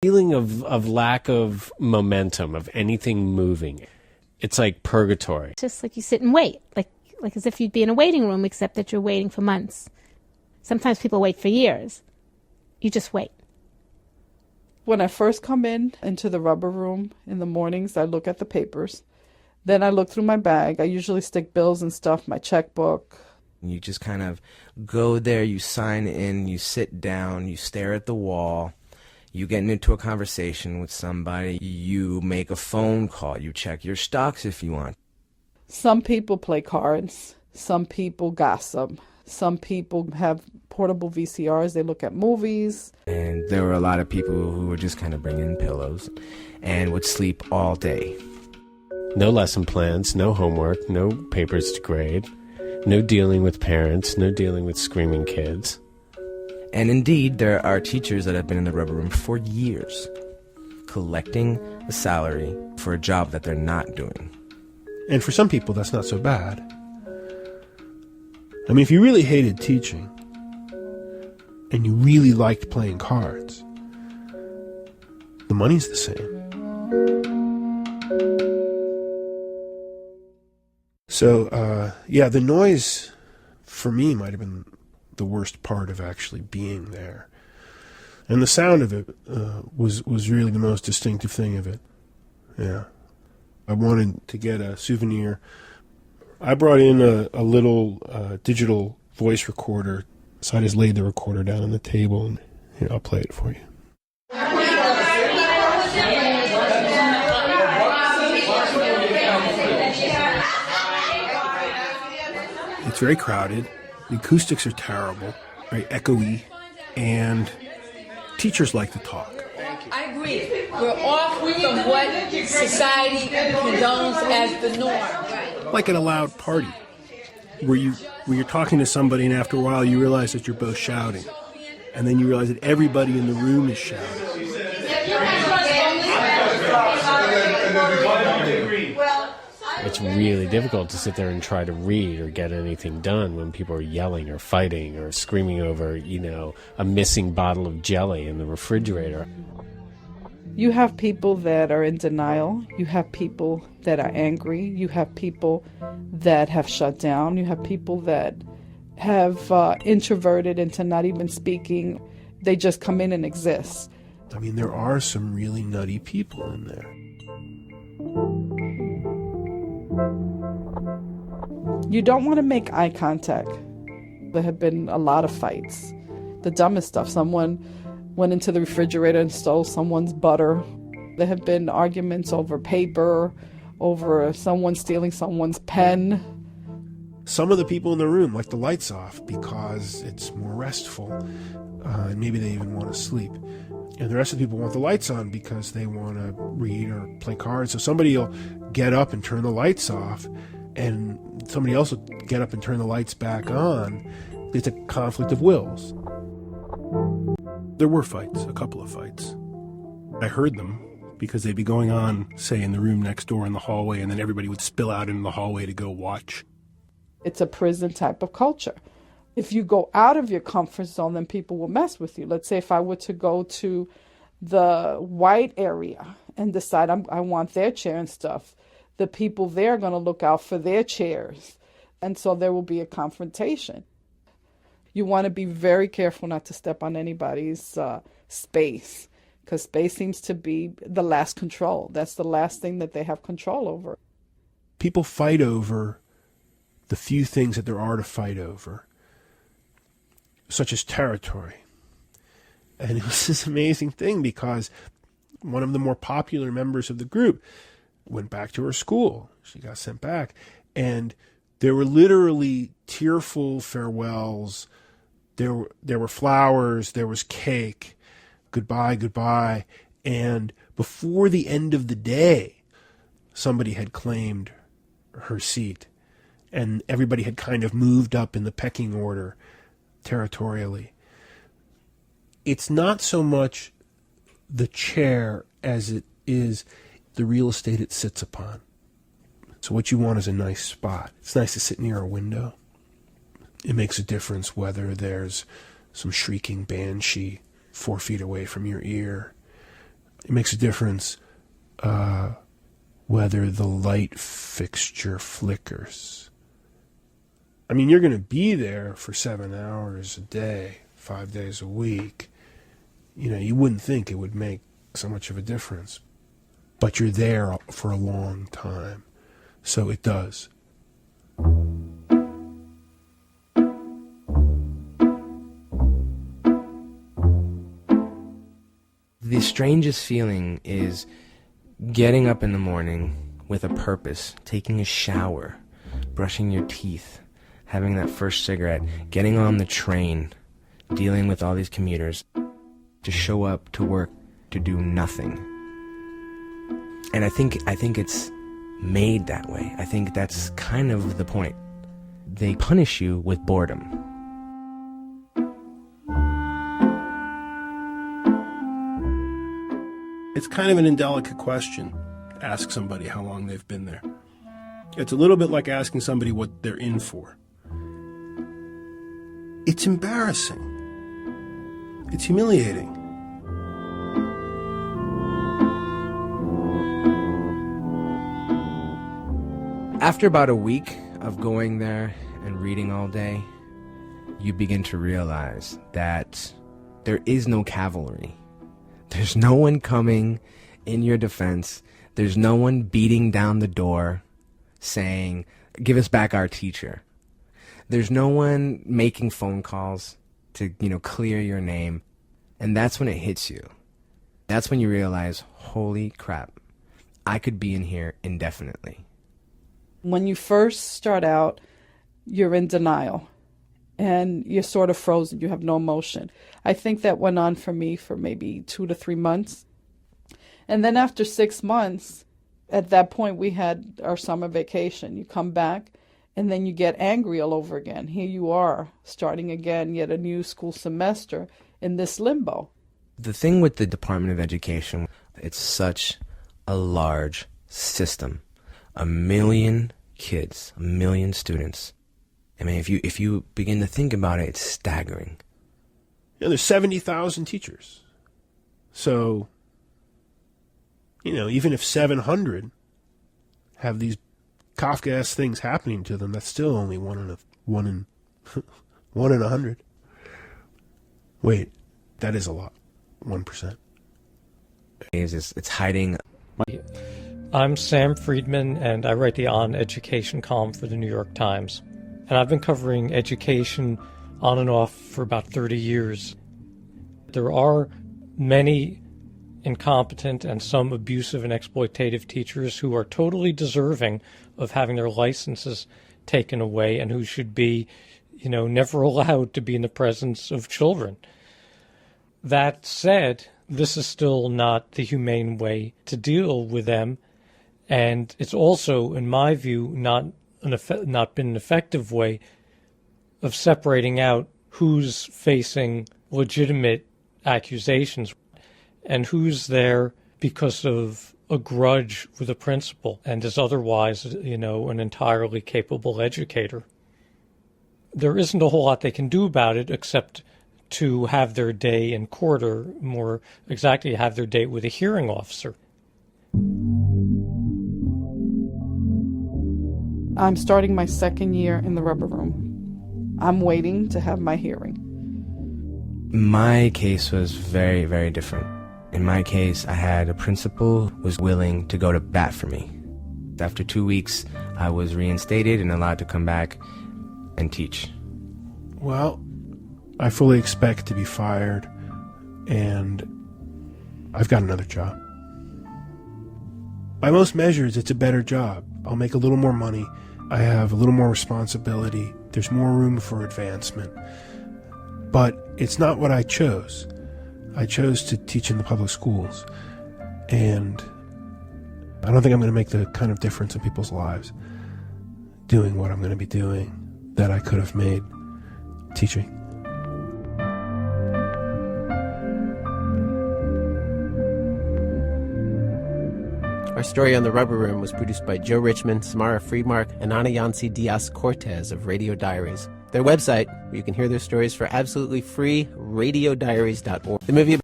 Feeling of lack of momentum, of anything moving. It's like purgatory. Just like you sit and wait, like as if you'd be in a waiting room, except that you're waiting for months. Sometimes people wait for years. You just wait. When I first come into the rubber room in the mornings, I look at the papers. Then I look through my bag. I usually stick bills and stuff, my checkbook. You just kind of go there, you sign in, you sit down, you stare at the wall. You get into a conversation with somebody, you make a phone call, you check your stocks if you want. Some people play cards, some people gossip, some people have portable VCRs, they look at movies. And there were a lot of people who would just kind of bring in pillows and would sleep all day. No lesson plans, no homework, no papers to grade, no dealing with parents, no dealing with screaming kids. And indeed, there are teachers that have been in the rubber room for years, collecting a salary for a job that they're not doing. And for some people, that's not so bad. I mean, if you really hated teaching, and you really liked playing cards, the money's the same. So, yeah, the noise, for me, might have been the worst part of actually being there. And the sound of it was really the most distinctive thing of it. Yeah. I wanted to get a souvenir. I brought in a little digital voice recorder, so I just laid the recorder down on the table, and here, I'll play it for you. It's very crowded. The acoustics are terrible, very echoey, and teachers like to talk. I agree. We're off from what society condones as the norm. Like at a loud party, where you're talking to somebody, and after a while you realize that you're both shouting, and then you realize that everybody in the room is shouting. It's really difficult to sit there and try to read or get anything done when people are yelling or fighting or screaming over, a missing bottle of jelly in the refrigerator. You have people that are in denial. You have people that are angry. You have people that have shut down. You have people that have introverted into not even speaking. They just come in and exist. I mean, there are some really nutty people in there. You don't want to make eye contact. There have been a lot of fights. The dumbest stuff. Someone went into the refrigerator and stole someone's butter. There have been arguments over paper, over someone stealing someone's pen. Some of the people in the room like the lights off because it's more restful, and maybe they even want to sleep. And the rest of the people want the lights on because they want to read or play cards. So somebody will get up and turn the lights off, and somebody else will get up and turn the lights back on. It's a conflict of wills. There were fights, a couple of fights. I heard them because they'd be going on, say, in the room next door in the hallway, and then everybody would spill out into the hallway to go watch. It's a prison type of culture. If you go out of your comfort zone, then people will mess with you. Let's say if I were to go to the white area and decide I want their chair and stuff, the people there are going to look out for their chairs. And so there will be a confrontation. You want to be very careful not to step on anybody's space, because space seems to be the last control. That's the last thing that they have control over. People fight over the few things that there are to fight over, such as territory. And it was this amazing thing because one of the more popular members of the group went back to her school. She got sent back. And there were literally tearful farewells. There were flowers. There was cake. Goodbye, goodbye. And before the end of the day, somebody had claimed her seat. And everybody had kind of moved up in the pecking order territorially. It's not so much the chair as it is the real estate it sits upon. So what you want is a nice spot. It's nice to sit near a window. It makes a difference whether there's some shrieking banshee 4 feet away from your ear. It makes a difference whether the light fixture flickers. I mean, you're going to be there for 7 hours a day, 5 days a week. You know, you wouldn't think it would make so much of a difference. But you're there for a long time. So it does. The strangest feeling is getting up in the morning with a purpose, taking a shower, brushing your teeth, having that first cigarette, getting on the train, dealing with all these commuters, to show up to work to do nothing. And I think it's made that way. I think that's kind of the point. They punish you with boredom. It's kind of an indelicate question to ask somebody how long they've been there. It's a little bit like asking somebody what they're in for. It's embarrassing. It's humiliating. After about a week of going there and reading all day, you begin to realize that there is no cavalry. There's no one coming in your defense. There's no one beating down the door saying, "Give us back our teacher." There's no one making phone calls to, clear your name. And that's when it hits you. That's when you realize, holy crap, I could be in here indefinitely. When you first start out, you're in denial and you're sort of frozen. You have no emotion. I think that went on for me for maybe 2 to 3 months. And then after 6 months, at that point, we had our summer vacation. You come back and then you get angry all over again. Here you are, starting again, yet a new school semester in this limbo. The thing with the Department of Education, it's such a large system. 1 million kids, 1 million students. I mean, if you begin to think about it, it's staggering. Yeah, there's 70,000 teachers. So, even if 700 have these Kafkaesque things happening to them, that's still only one in 100. Wait, that is a lot. 1%. It's hiding. I'm Sam Friedman, and I write the On Education column for the New York Times. And I've been covering education on and off for about 30 years. There are many incompetent and some abusive and exploitative teachers who are totally deserving of having their licenses taken away and who should be, never allowed to be in the presence of children. That said, this is still not the humane way to deal with them. And it's also, in my view, not been an effective way of separating out who's facing legitimate accusations and who's there because of a grudge with a principal and is otherwise, an entirely capable educator. There isn't a whole lot they can do about it except to have their day in court, or more exactly, have their date with a hearing officer. I'm starting my 2nd year in the rubber room. I'm waiting to have my hearing. My case was very, very different. In my case, I had a principal who was willing to go to bat for me. After 2 weeks, I was reinstated and allowed to come back and teach. Well, I fully expect to be fired, and I've got another job. By most measures, it's a better job. I'll make a little more money. I have a little more responsibility. There's more room for advancement. But it's not what I chose. I chose to teach in the public schools. And I don't think I'm going to make the kind of difference in people's lives doing what I'm going to be doing that I could have made teaching. Our story on The Rubber Room was produced by Joe Richmond, Samara Friedmark, and Ana Yancy Diaz-Cortez of Radio Diaries. Their website, where you can hear their stories for absolutely free, radiodiaries.org. The movie